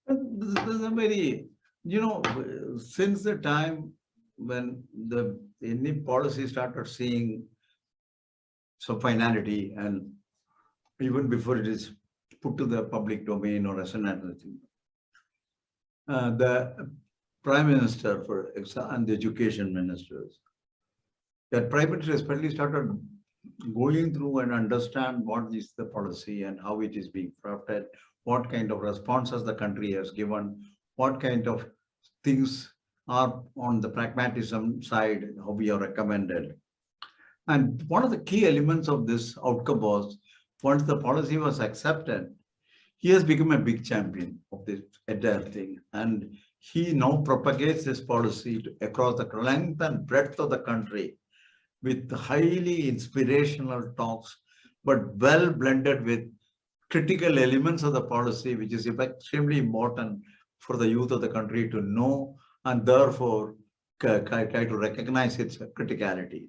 This is a very, since the time when the NEP policy started seeing some finality, and even before it is put to the public domain or as an anything, the Prime Minister and the Education Ministers, that Prime Minister especially started going through and understand what is the policy and how it is being crafted, what kind of responses the country has given, what kind of things are on the pragmatism side, how we are recommended. And one of the key elements of this outcome was, once the policy was accepted, he has become a big champion of this entire thing. And he now propagates this policy across the length and breadth of the country with highly inspirational talks, but well blended with critical elements of the policy, which is extremely important for the youth of the country to know and therefore try to recognize its criticality.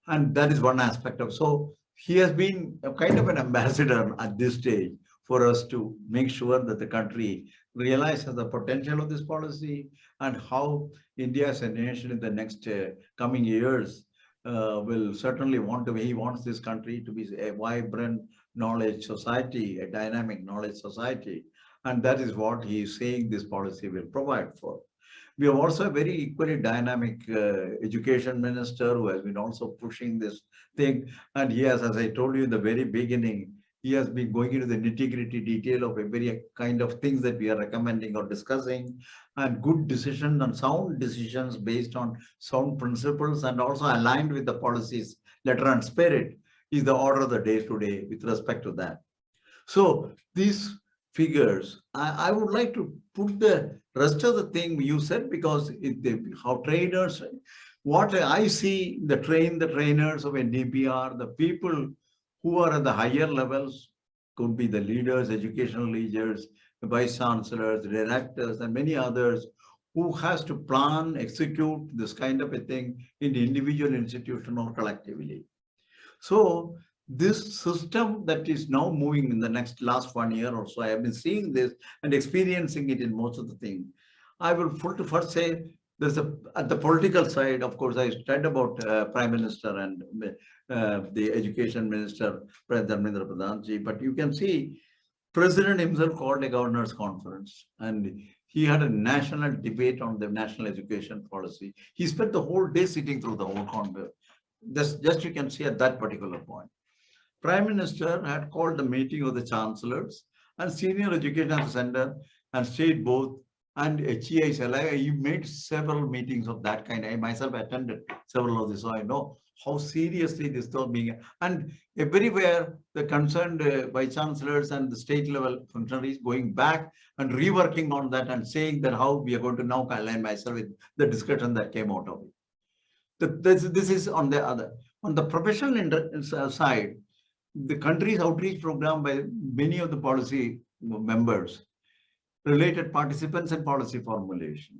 And that is one aspect of, so he has been a kind of an ambassador at this stage for us to make sure that the country realizes the potential of this policy and how India as a nation in the next coming years will certainly he wants this country to be a vibrant knowledge society, a dynamic knowledge society. And that is what he is saying this policy will provide for. We have also a very equally dynamic education minister who has been also pushing this thing. And he has, as I told you in the very beginning, he has been going into the nitty-gritty detail of every kind of things that we are recommending or discussing, and good decisions and sound decisions based on sound principles and also aligned with the policies, letter and spirit is the order of the day today with respect to that. So these figures, I would like to put the rest of the thing you said, because how trainers, what I see, the trainers of NEP are the people who are at the higher levels, could be the leaders, educational leaders, the vice chancellors, directors, and many others who has to plan, execute this kind of a thing in the individual institution or collectively. So this system that is now moving in the last 1 year or so, I have been seeing this and experiencing it in most of the things. I will first say, at the political side, of course, I studied about Prime Minister and the Education Minister, Dharmendra Pradhanji, but you can see President himself called a governors conference and he had a national debate on the national education policy. He spent the whole day sitting through the whole conference. Just you can see at that particular point. Prime Minister had called the meeting of the chancellors and senior education center and state both, and HEI, he made several meetings of that kind. I myself attended several of these, so I know how seriously this was being. And everywhere the concerned vice chancellors and the state level functionaries going back and reworking on that and saying that how we are going to now align myself with the discussion that came out of it. This is on the professional side. The country's outreach program by many of the policy members, related participants in policy formulation,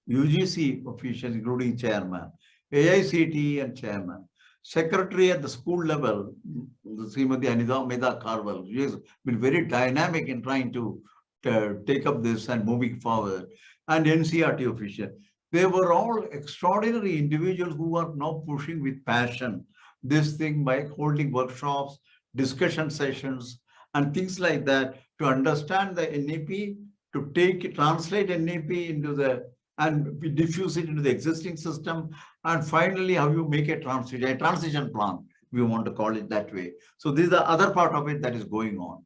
UGC officials including chairman, AICTE and chairman, secretary at the school level, Srimati Anida Meda Carval, she has been very dynamic in trying to take up this and moving forward, and NCERT official. They were all extraordinary individuals who are now pushing with passion this thing by holding workshops, discussion sessions, and things like that to understand the NEP, to translate NEP into and we diffuse it into the existing system, and finally how you make a transition plan, we want to call it that way. So this is the other part of it that is going on.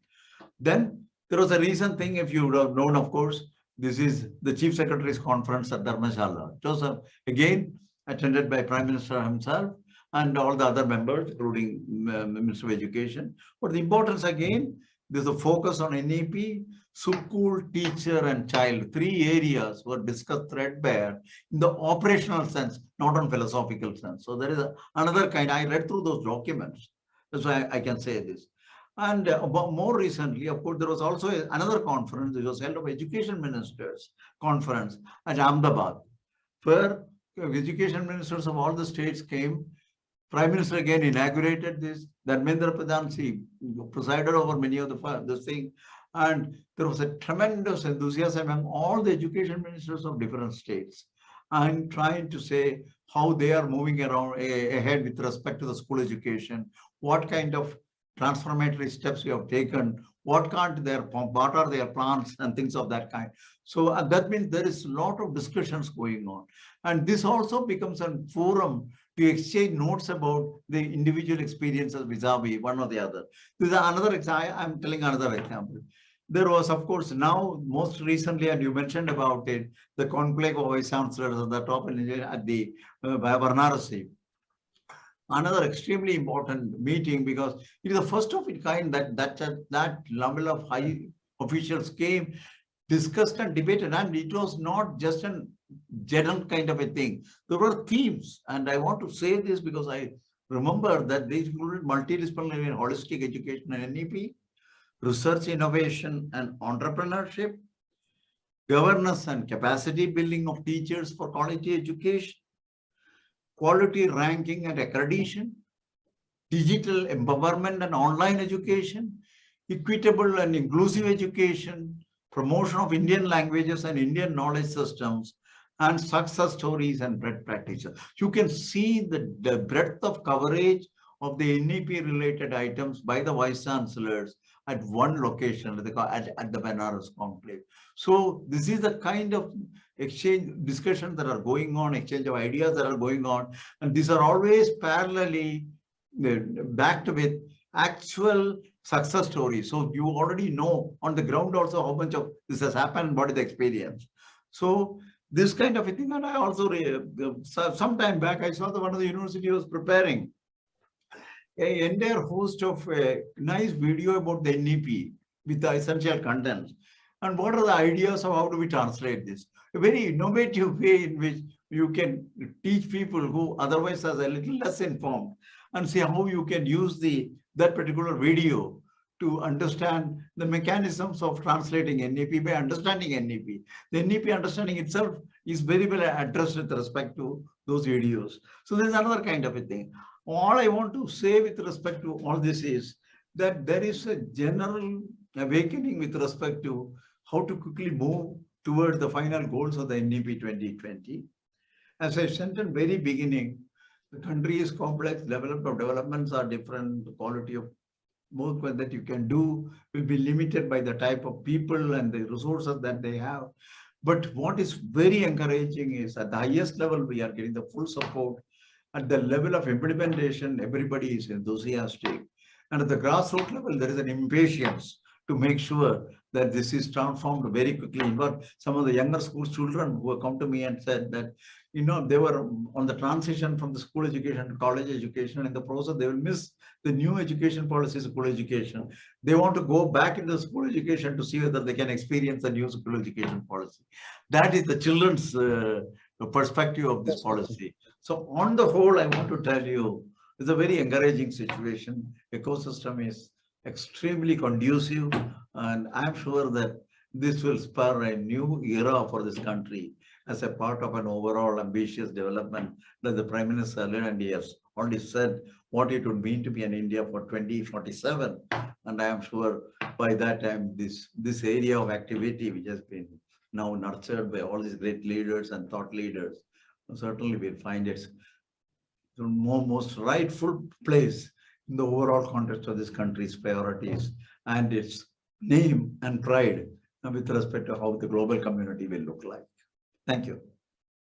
Then there was a recent thing, if you would have known, of course, this is the Chief Secretaries Conference at Dharamshala. It was again attended by Prime Minister himself and all the other members, including Minister of Education. But the importance again, there's a focus on NEP, school, teacher, and child. 3 areas were discussed threadbare in the operational sense, not on philosophical sense. So there is another kind. I read through those documents. That's why I can say this. And more recently, of course, there was also another conference, which was held of Education Ministers Conference at Ahmedabad, where education ministers of all the states came. Prime Minister again inaugurated this. Dharmendra Pradhanji presided over many of this thing. And there was a tremendous enthusiasm among all the education ministers of different states and trying to say how they are moving around ahead with respect to the school education, what kind of transformatory steps we have taken, what are their plans and things of that kind. So that means there is a lot of discussions going on. And this also becomes a forum to exchange notes about the individual experiences vis-a-vis one or the other. This is another example. I'm telling another example. There was, of course, now most recently, and you mentioned about it, the conclave of Vice Chancellors at the top at the Varanasi. Another extremely important meeting because it is the first of its kind that level of high officials came, discussed and debated, and it was not just a general kind of a thing. There were themes, and I want to say this because I remember that they included multidisciplinary and holistic education and NEP, research, innovation, and entrepreneurship, governance and capacity building of teachers for quality education, quality ranking and accreditation, digital empowerment and online education, equitable and inclusive education, promotion of Indian languages and Indian knowledge systems, and success stories and best practices. You can see the breadth of coverage of the NEP related items by the Vice Chancellors at one location at the Varanasi conclave. So this is the kind of exchange discussions that are going on, exchange of ideas that are going on, and these are always parallelly backed with actual success stories. So you already know on the ground also how much of this has happened, what is the experience. So this kind of a thing, and I also, some time back, I saw that one of the university was preparing an entire host of a nice video about the NEP with the essential contents. And what are the ideas of how do we translate this? A very innovative way in which you can teach people who otherwise are a little less informed and see how you can use that particular video to understand the mechanisms of translating NEP by understanding NEP. The NEP understanding itself is very well addressed with respect to those videos. So there's another kind of a thing. All I want to say with respect to all this is that there is a general awakening with respect to how to quickly move towards the final goals of the NEP 2020. As I said at the very beginning, the country is complex, level of developments are different, the quality of work that you can do will be limited by the type of people and the resources that they have. But what is very encouraging is at the highest level, we are getting the full support. At the level of implementation, everybody is enthusiastic. And at the grassroots level, there is an impatience to make sure that this is transformed very quickly. In fact, some of the younger school children who have come to me and said that, you know, they were on the transition from the school education to college education. In the process, they will miss the new education policy, school education. They want to go back into school education to see whether they can experience the new school education policy. That is the children's perspective of this policy. So on the whole, I want to tell you, it's a very encouraging situation. Ecosystem is extremely conducive, and I'm sure that this will spur a new era for this country as a part of an overall ambitious development that the Prime Minister and he has already said what it would mean to be an India for 2047. And I am sure by that time, this area of activity, which has been now nurtured by all these great leaders and thought leaders, certainly will find its most rightful place in the overall context of this country's priorities and its name and pride with respect to how the global community will look like. Thank you.